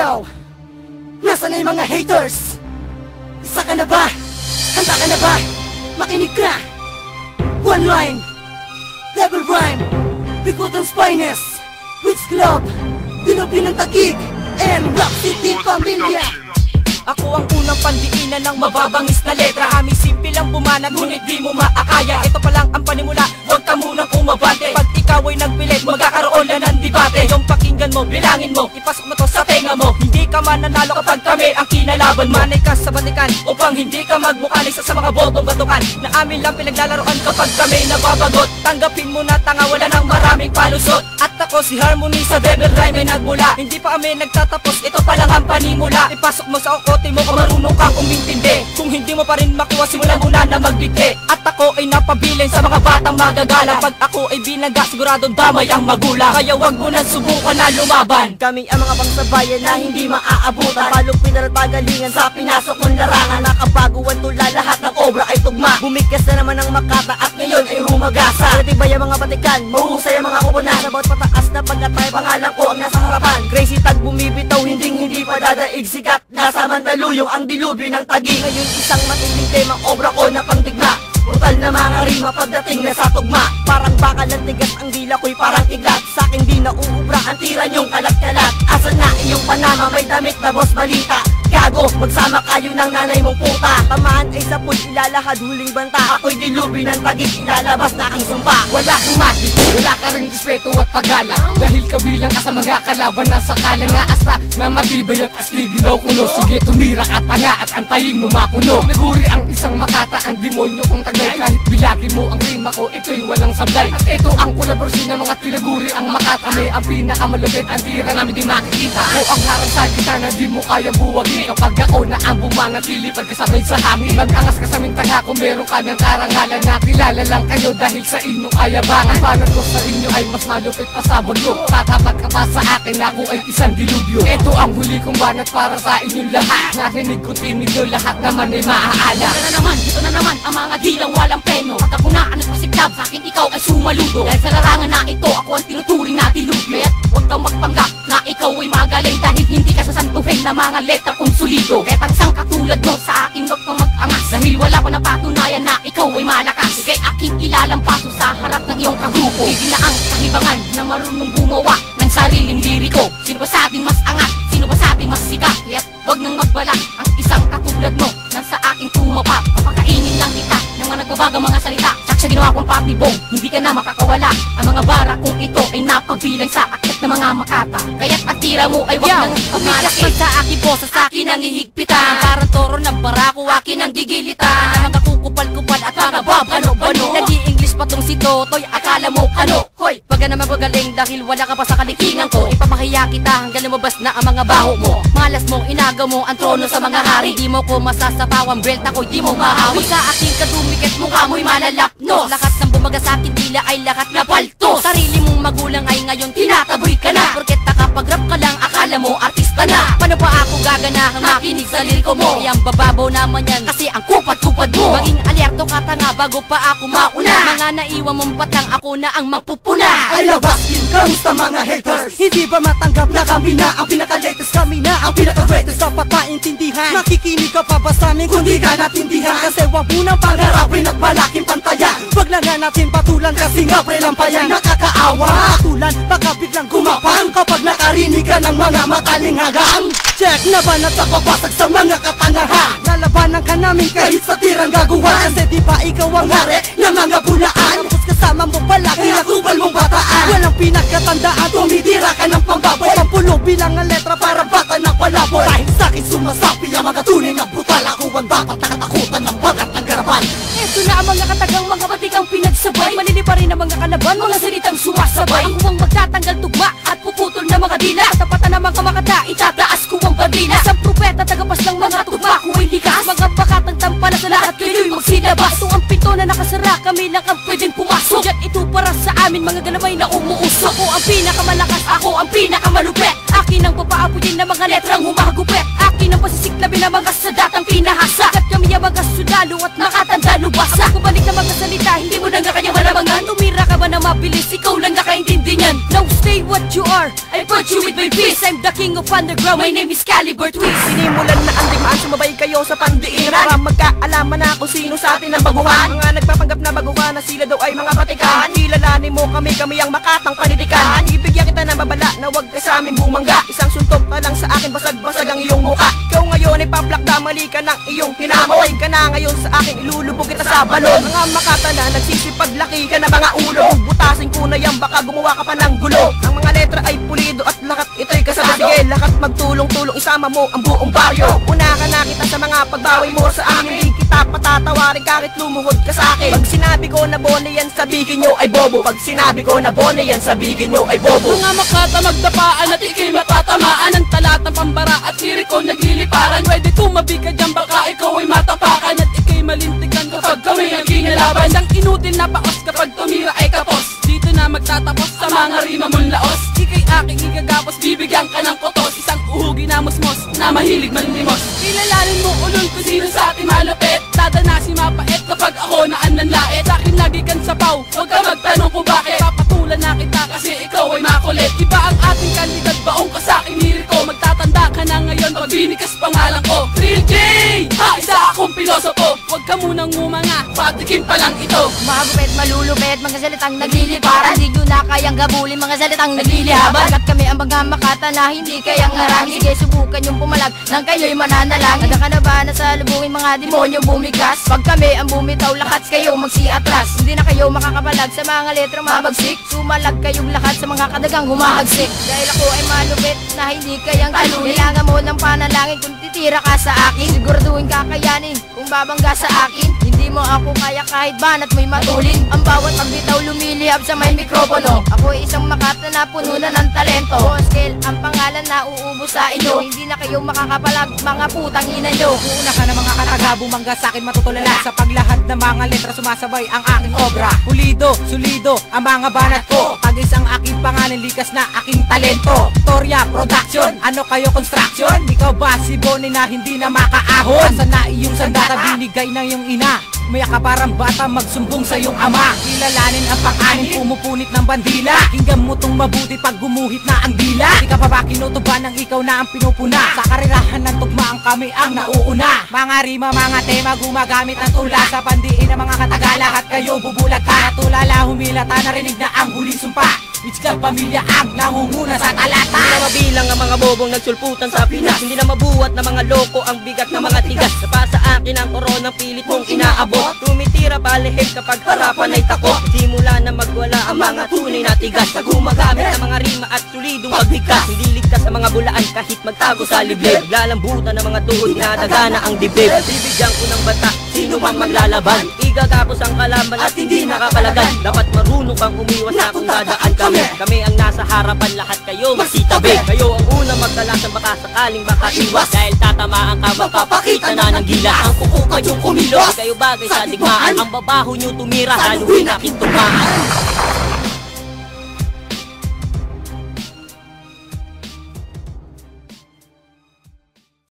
Yo! Nasaan na yung mga haters? Isa ka na ba? Handa ka na ba? Makinig ka! One line, double rhyme, Bikutang Finest, Witch Club, Dinubi ng Taguig, and Rock City Pamilya. Ako ang unang pandiinan ng mababangis na letra. Aming simple lang bumanat, ngunit di mo maakaya. Ito pa lang ang panimula, huwag ka munang umabante. Pag ikaw ay nagpilit, magkakaroon na ng debate. Yung pakinggan mo, bilangin mo, ipasok mo to sa tenga mo. Hindi ka mananalo kapag kami ang kinalaban mo. Manay ka sa batikan, upang hindi ka magmukha isa sa mga botong batukan na amin lang pinaglalaroan kapag kami nababagot. Tanggapin mo na tanga, wala nang maraming palusot. At ako si Harmony sa Devil Rhyme ay nagmula. Hindi pa kami nagtatapos, ito pa lang ang panimula. Ipasok mo sa kote mo kung marunong kang umintindi. Kung hindi mo pa rin makuha, simulan mo na magdikte. At ako ay napabilin sa mga batang magagala. Pag ako ay binaga, siguradong damay ang magulang. Kaya wag mo na subukan na lumaban. Kami ang mga pangsabayan na hindi maaabutan. Palong pinarapagalingan sa pinasok ng larangan. Nakabaguan tula, lahat ng obra ay tugma. Bumigas na naman ang Makata at ngayon ay humagasa. Natibay ang mga batikan, mahusay ang mga kupunan. Sa bawat pataas na pagkatay, pangalan ko ang nasa harapan. Crazy tag bumibitaw, hindi pa dadaig. Sikat nasa Mandaluyong ang dilubyo ng Taguig. Ngayon isang matinding tema, obra ko na pangdigma. Brutal na mga rima pagdating na sa tugma. Parang bakal ng tigas, ang dila ko'y parang kidlat. Sa'king di nauubra ang tira niyong kalat-kalat. Asan na iyong panama, may damit na boss balita. Gago, magsama kayo ng nanay mong puta. Tamaan ay sapul, ilalahad huling banta. Ako'y dilubyo ng Taguig, ilalabas na ang sumpa. Wala kang magic, wala ka rin respeto at pagala. Dahil kabilang ka sa mga kalaban na sakala nga asa na matibay at asli ginaw kuno. Sige tumira ka tanga at antayin mo makuno. Naguri ang isang Makata, ang demonyo kong tagay. Kahit bilagi mo ang rima ko, ito'y walang sablay. At ito ang kolaborasyon ng mga tinaguri ang Makata. May ang pinakamalupit, ang tira namin di makikita. O ang harang sa kita na di mo kaya buwagin. Kapag ako na ang bumanatili, pagkasabay sa hangin. Mag-angas ka sa aming tanga kung meron ka ng karangalan. Na kilala lang kayo dahil sa inyong kayabangan. Panat ko sa inyo ay mas malupit pa sa bagyo. Tatapat ka pa sa akin na ako ay isang dilubyo. Ito ang huli kong banat para sa inyong lahat. Narinig ko tinig nyo, lahat naman ay maaala. Ito na naman ang mga dilang walang preno. At ako na ang nagpasiklab, sa akin ikaw ay sumaludo. Dahil sa larangan na ito, ako ang tinuturing na dilubyo. At huwag kang magpanggap na ikaw ay magaling. Dahil hindi ka sasantuhin na mga letra kong solido. Kaya pansang katulad mo sa akin, huwag kang mag-angas. Dahil wala ko napatunayan na ikaw ay malakas. Kaya aking ilalampaso sa harap ng iyong kagrupo. Hindi na ang kahibangan na marunong gumawa ng sariling liriko. Sino ba sabing mas angat? Sino ba sabing mas sikat? Kaya't huwag nang magbalak ang isang katulad mo nang sa aking tumapa. Papakainin lang kita ng mga nagbabagang mga salita. Sa ginawa kong patibong, hindi ka na makakawala. Ang mga bara kong ito ay napagbilang sa akit ng mga Makata. Kaya't ang tira mo ay wag nang umalaki. Sa akin po, sa akin ang ihigpitan. Parang toro ng barako, akin ang gigilitan. Ang mga kukupal-kupal at mga babano-bano. Nag-i-English pa tong si Totoy, akala mo ano? Hoy, wag ka naman magaling dahil wala ka pa sa kalikingan ko. Ipamahiya kita hanggang lumabas na ang mga baho mo. Malas mo, inagaw mo ang trono sa mga hari. Di mo ko masasapawan, belt ako, di mo mahawi. Sa aking kadumikit, mukha mo'y malalapnos. Lahat ng bumaga sa akin dila ay lahat na paltos. Sarili mong magulang ay ngayon tinataboy ka na. Porket nakapag-rap ka lang, akala mo artista na. Paano pa ako gaganahang makinig sa liriko mo? Ay ang bababaw naman yan kasi ang kupad-kupad mo. Maging alerto ka tanga bago pa ako mauna. Mga naiwan mong patang, ako na ang mapupuna. Ay labas din kamusta mga haters. Hindi ba matanggap na kami na ang pinaka-latest? Kami na ang pinaka-greatest. Dapat maintindihan, makikinig ka pa ba sa amin kung di ka natindihan? Kasi wag mo nang pangarapin at malaking pantayan. Wag lang nga natin patulan kasi nga prelampayan. Nakakaawa patulan, baka biglang gumapang kapag nakarinig ka ng mga makalinghagang. Check na ba na papasag sa mga katangahan? Lalabanan ka namin kahit sa tirang gagawan. Kasi di ba ikaw ang hari ng mga bulaan? Tapos kasama mo pala kinakubal mong bataan. Walang pinagkatandaan, tumidira ka ng pambaboy. Pampulo bilang ang letra para bata ng palaboy. Dahil sa'kin sumasapi ang mga tunay na brutal. Ako ang dapat nakatakutan ng bagat ng garapan. Ito na ang mga katagang mga batikang pinagsabay. Manili pa rin ang mga kalaban, mga salitang sumasabay. Ako ang magtatanggal tugma at puputol na mga dila. Tapatan ng mga Makata, itataas ko ang bandila. Isang propeta, tagapas ng mga tugma ko ay likas. Mga bakatang tampala sa lahat, kayo'y magsilabas. Ito ang pito na nakasara, kami lang ang pwedeng pumasok. Yan ito para sa amin mga ganamay na umuuso. Ako ang pinakamalakas, ako ang pinakamalupet. Akin ang papaabutin na mga letrang humahagupet. Akin ang pasisiklabin na mga sadatang pinahasa. At kami ang mga sundalo at nakatanda lubasa. Ako balik na mga salita, hindi mo na nga kanya malamangan. Tumira ka ba na mabilis, ikaw lang nakaintindi niyan. Now stay what you are, I put you with my peace. I'm the king of underground, my name is Caliber Twist. Sinimulan na ang digmaan, sumabay kayo sa pandiiran para magkaalaman na kung sino sa atin ang baguhan. Mga nagpapanggap na baguhan na sila daw ay mga batikan. Kilalanin mo kami, kami ang makatang panitikan. Ibigyan kita ng babala na wag ka sa amin bumangga. Isang suntok na lang sa akin, basag-basag ang iyong muka. Ikaw ngayon ay paplakda, mali ka ng iyong hinamay. Ka na ngayon sa akin, ilulubog kita sa balon. Mga makata na nagsisipaglaki ka na mga ulo. Butasin ko na yan, baka gumawa ka pa ng gulo. Ang mga letra ay pulido at lakat ito'y kasama. Sige, lakat magtulong-tulong, isama mo ang buong baryo. Una ka na kita sa mga pagbawi mo sa amin. Hindi kita patatawarin kahit lumuhod ka sa akin. Pag sinabi ko na bone yan, sabihin nyo ay bobo. Pag sinabi ko na bone yan, sabihin nyo ay bobo. Mga makata magdapaan at ikay matatamaan. Ang talatang pambara at sirik ko nagliliparan. Pwede tumabi ka dyan, baka ikaw ay matapakan. At ikay malintigan kapag kami ang kinalaban. Ang inutil na paos kapag tumira ay kapos. Dito na magtatapos sa mga rima mong laos. Ikay aking igagapos, bibigyan ka ng kotos. Isang uhugi na musmos na mahilig manlimos. Kilalanin mo ulol kung sino sa ating malapit. Dadanasin mapait kapag ako na anlanlait. Sa akin lagi kang sapaw, huwag ka magtanong kung bakit. Papatulan na kita kasi ikaw ay makulit. Iba ang ating kandidat, baong ka sa aking lirik ko. Magtatanda ka na ngayon pag binikas pangalan ko. Real J! Ha! Isa akong pilosopo. Huwag ka munang umanga, patikin pa lang ito. Mahagupit, malulupit, mga salitang nagliliparan. Hindi nyo na kayang gabulin, mga salitang naglilihaban. At kami ang mga makata na hindi kayang harangin. Sige, subukan yung pumalag nang kayo'y mananalangin. Handa ka na ba na sa lubungin mga demonyo bumigas? Pag kami ang bumitaw, lahat kayo magsiatras. Hindi na kayo makakapalag sa mga letrang mabagsik. Sumalag kayong lahat sa mga kadagang humahagsik. Dahil ako ay malupit na hindi kayang talunin. Kailangan mo ng panalangin kung titira ka sa akin. Siguraduhin kakayanin kung babangga sa akin. Hindi mo ako kaya kahit banat mo'y matulin. Ang bawat pagbitaw lumilihab sa may mikropono. Ako ay isang makata na puno na ng talento. Scale ang pangalan na uubos sa inyo. Hindi na kayo makakapalag, mga putang ina nyo. Una ka na mga kataga, bumangga sa'kin matutulala. Sa paglahad ng mga letra sumasabay ang aking obra. Pulido, sulido ang mga banat ko. Pagis ang aking pangalan, likas na aking talento. Torya Production, ano kayo construction? Ikaw ba si Bonnie na hindi na makaahon? Asa na iyong sandata, binigay ng iyong ina. May akabarang bata magsumbong sa iyong ama. Kilalanin ang pang-anin, pumupunit ng bandila. Pakinggan mo tong mabuti pag gumuhit na ang dila. Di ka pa ba kinutuban ng ikaw na ang pinupuna? Sa karirahan ng tugmaan kami ang nauuna. Mga rima, mga tema, gumagamit ng tula. Sa pandiin ng mga katagala at kayo bubulag ka. Natulala, humilata, narinig na ang huling sumpa. It's ka pamilya ang nangunguna sa talata. Hindi na mabilang ang mga bobong nagsulputan sa Pinas. Hindi na mabuhat na mga loko ang bigat ng mga tigas. Napasa akin ang koronang pilit mong inaabot. Tumitira balihid kapag harapan ay takot. Simula na magwala ang mga tunay na tigas. Sa gumagamit ng mga rima at solidong pagbigkas. Hindi ligtas sa mga bulaan kahit magtago sa liblib. Lalambutan ng mga tuhod, dinadagana ang dibdib. Bibigyan ko ng bata, sino mang maglalaban. Igagakos ang kalaban at hindi nakapalagan. Dapat marunong kang umiwas na kung dadaan kami. Kami ang nasa harapan, lahat kayo magsitabi. Kayo ang una magdalasan, baka sakaling baka iwas. Dahil tatamaan ka, magpapakita na ng gilas. Ang kuko kayong kumilos, kayo bagay sa digmaan. Ang babaho nyo tumira, haluin aking tumaan.